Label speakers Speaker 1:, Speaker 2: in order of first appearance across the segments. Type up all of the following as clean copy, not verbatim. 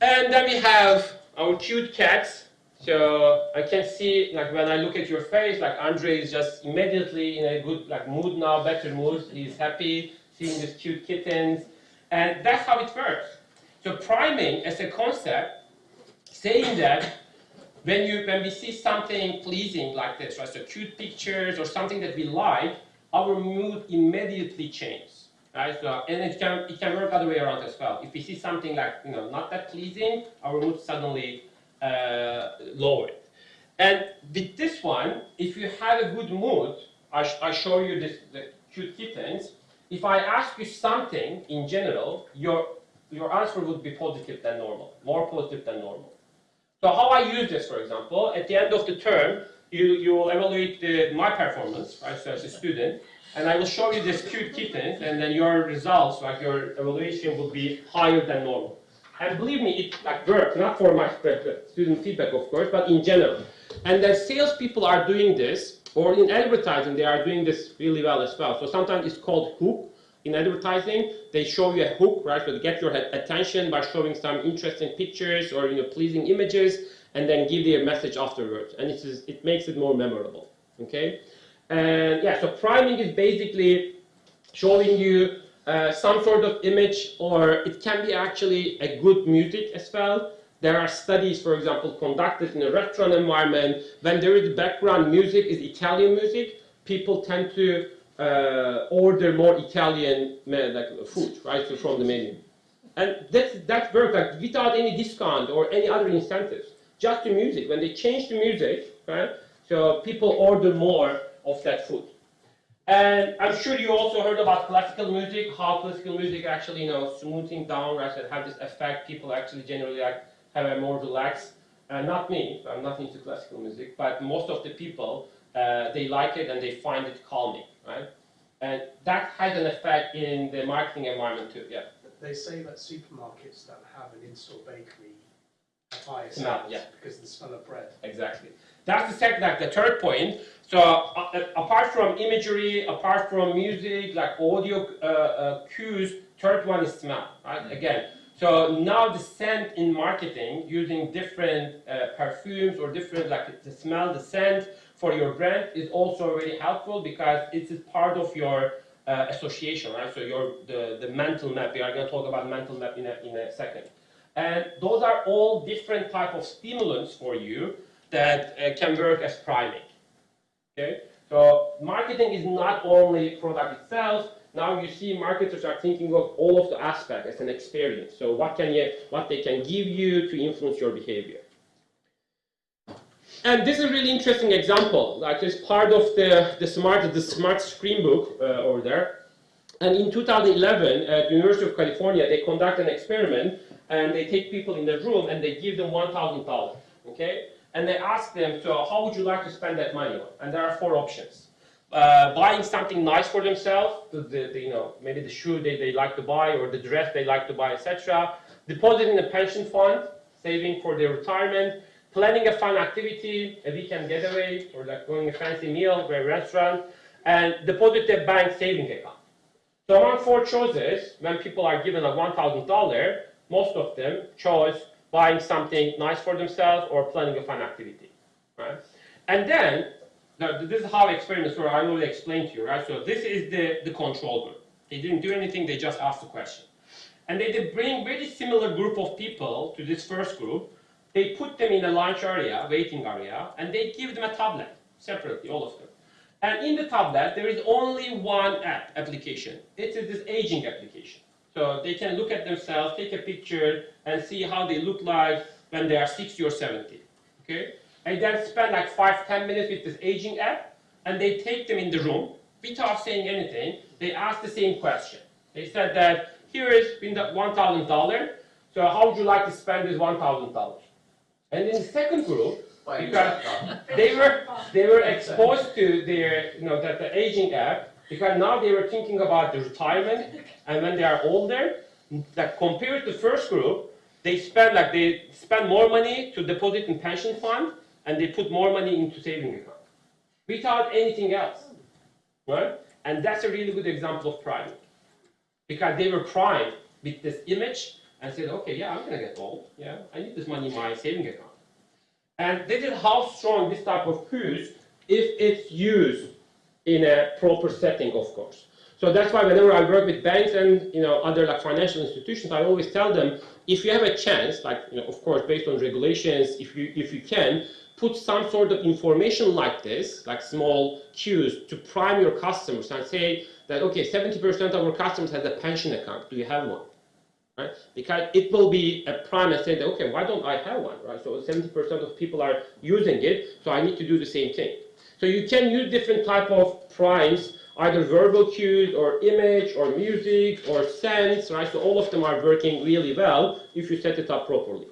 Speaker 1: And then we have our cute cats. So I can see, like when I look at your face, like Andre is just immediately in a good like mood now, better mood. He's happy seeing these cute kittens, and that's how it works. So priming as a concept, saying that when we see something pleasing like this, right, so cute pictures or something that we like, our mood immediately changes, right? So and it can work other way around as well. If we see something like not that pleasing, our mood suddenly lowered. And with this one, if you have a good mood, I show you the cute kittens. If I ask you something in general, your answer would be positive than normal, more positive than normal. So how I use this, for example, at the end of the term, you will evaluate my performance, right, so as a student, and I will show you this cute kittens, and then your results, like your evaluation, will be higher than normal. And believe me, it like works, not for my student feedback, of course, but in general. And then salespeople are doing this, or in advertising, they are doing this really well as well. So sometimes it's called hook. In advertising, they show you a hook, right? So to get your attention by showing some interesting pictures or pleasing images, and then give you a message afterwards. And it makes it more memorable. Okay? And yeah, so priming is basically showing you some sort of image, or it can be actually a good music as well. There are studies, for example, conducted in a restaurant environment. When there is background music, is Italian music, people tend to order more Italian food, right, so from the menu. And that works like without any discount or any other incentives. Just the music. When they change the music, right, so people order more of that food. And I'm sure you also heard about classical music, how classical music actually, smoothing down, right, and have this effect. People actually generally have a more relaxed. Not me, I'm not into classical music, but most of the people, they like it and they find it calming, right? And that has an effect in the marketing environment too, yeah.
Speaker 2: They say that supermarkets that have an in-store bakery have higher
Speaker 1: Smell,
Speaker 2: sales
Speaker 1: yeah.
Speaker 2: because of the smell of bread.
Speaker 1: Exactly. That's the third point. So apart from imagery, apart from music, like audio cues, third one is smell, right? Again, so now the scent in marketing using different perfumes or different the smell, the scent for your brand is also really helpful because it is part of your association, right? So the mental map. We are going to talk about mental map in a second. And those are all different type of stimulants for you that can work as priming. Okay, so marketing is not only product itself. Now you see marketers are thinking of all of the aspects as an experience. So what they can give you to influence your behavior. And this is a really interesting example. Like it's part of the smart screen book over there. And in 2011, at the University of California, they conduct an experiment and they take people in the room and they give them $1,000. Okay. And they ask them, so how would you like to spend that money on? And there are 4 options. Buying something nice for themselves, maybe the shoe they like to buy or the dress they like to buy, etc. Depositing a pension fund, saving for their retirement, planning a fun activity, a weekend getaway, or like going a fancy meal to a restaurant, and deposit their bank saving account. So among 4 choices, when people are given a $1,000, most of them chose buying something nice for themselves or planning a fun activity, right? And then, this is how experiments work. I already explained to you, right? So this is the control group. They didn't do anything, they just asked the question. And they did bring very similar group of people to this first group. They put them in a lunch area, waiting area, and they give them a tablet, separately, all of them. And in the tablet, there is only one application. It is this aging application. So they can look at themselves, take a picture, and see how they look like when they are 60 or 70. Okay? And then spend like 5-10 minutes with this aging app, and they take them in the room without saying anything. They ask the same question. They said that here is $1,000. So how would you like to spend this $1,000? And in the second group, because they were exposed to their the aging app, because now they were thinking about the retirement and when they are older, that compared to the first group, they spend more money to deposit in pension fund and they put more money into saving account without anything else, right? And that's a really good example of priming because they were primed with this image and said, okay, yeah, I'm gonna get old. Yeah, I need this money in my saving account. And this is how strong this type of cues, if it's used in a proper setting, of course. So that's why whenever I work with banks and other like financial institutions, I always tell them, if you have a chance, like of course based on regulations, if you can put some sort of information like this, like small cues, to prime your customers and say that okay, 70% of our customers has a pension account. Do you have one? Right? Because it will be a prime and say that, okay, why don't I have one, right? So 70% of people are using it, so I need to do the same thing. So you can use different type of primes, either verbal cues or image or music or sense, right? So all of them are working really well if you set it up properly.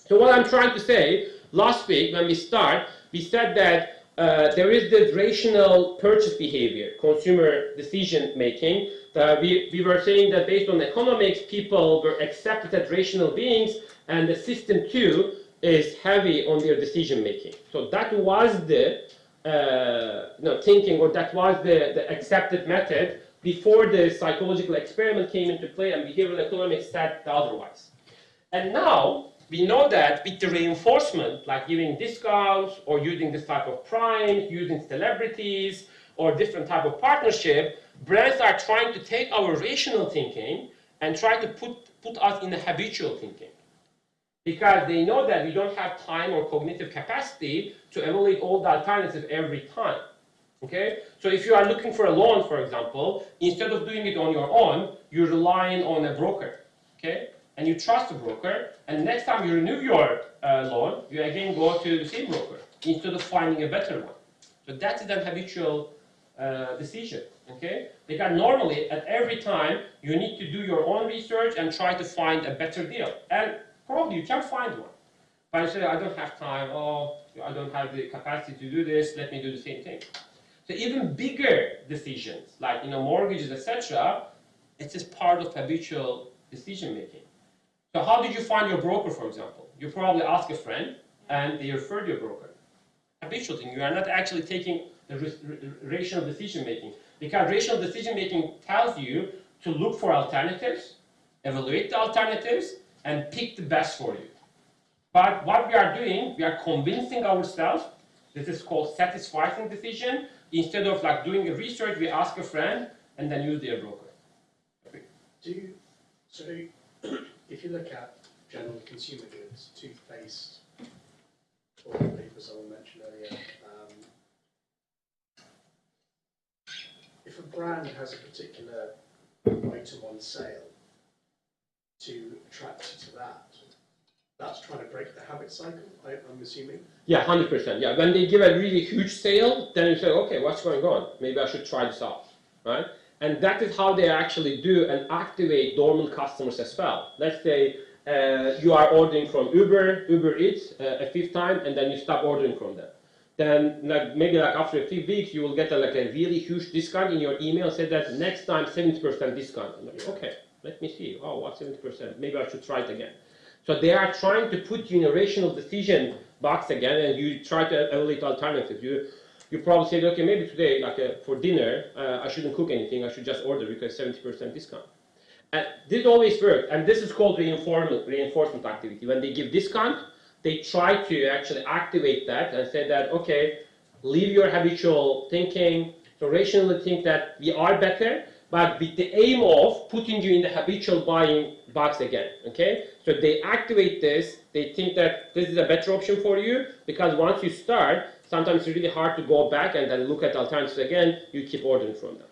Speaker 1: So what I'm trying to say, last week when we said that there is this rational purchase behavior, consumer decision making. We were saying that based on economics, people were accepted as rational beings, and the system too is heavy on their decision making. So that was the thinking, or that was the accepted method before the psychological experiment came into play and behavioral economics said otherwise. And now we know that with the reinforcement, like giving discounts or using this type of prime, using celebrities or different type of partnership, brands are trying to take our rational thinking and try to put us in a habitual thinking. Because they know that we don't have time or cognitive capacity to evaluate all the alternatives every time. Okay? So if you are looking for a loan, for example, instead of doing it on your own, you're relying on a broker. Okay? And you trust the broker, and next time you renew your loan, you again go to the same broker instead of finding a better one. So that is an habitual decision, okay? Because normally, at every time, you need to do your own research and try to find a better deal. And probably you can find one. But you say, I don't have time, oh, I don't have the capacity to do this, let me do the same thing. So even bigger decisions, like mortgages, etc., it is part of habitual decision making. So how did you find your broker, for example? You probably ask a friend, and they referred your broker. Habitual thing. You are not actually taking the rational decision making, because rational decision making tells you to look for alternatives, evaluate the alternatives, and pick the best for you. But what we are doing, we are convincing ourselves. This is called satisfying decision. Instead of like doing a research, we ask a friend and then use their broker.
Speaker 2: If you look at general consumer goods, toothpaste, toilet paper, someone mentioned earlier, if a brand has a particular item on sale to attract you to that, that's trying to break the habit cycle, I'm assuming?
Speaker 1: Yeah, 100%. Yeah, when they give a really huge sale, then you say, okay, what's going on? Maybe I should try this out, right? And that is how they actually do and activate dormant customers as well. Let's say you are ordering from Uber Eats a fifth time, and then you stop ordering from them. Then maybe after a few weeks, you will get a really huge discount in your email, say that next time 70% discount. And like, okay, let me see. Oh, what 70%? Maybe I should try it again. So they are trying to put you in a rational decision box again, and you try to evaluate alternatives. You probably say, okay, maybe today, for dinner, I shouldn't cook anything. I should just order because 70% discount. And this always works, and this is called reinforcement activity. When they give discount, they try to actually activate that and say that, okay, leave your habitual thinking. So rationally think that we are better, but with the aim of putting you in the habitual buying box again, okay? So they activate this, they think that this is a better option for you, because once you start, sometimes it's really hard to go back and then look at alternatives again, you keep ordering from them.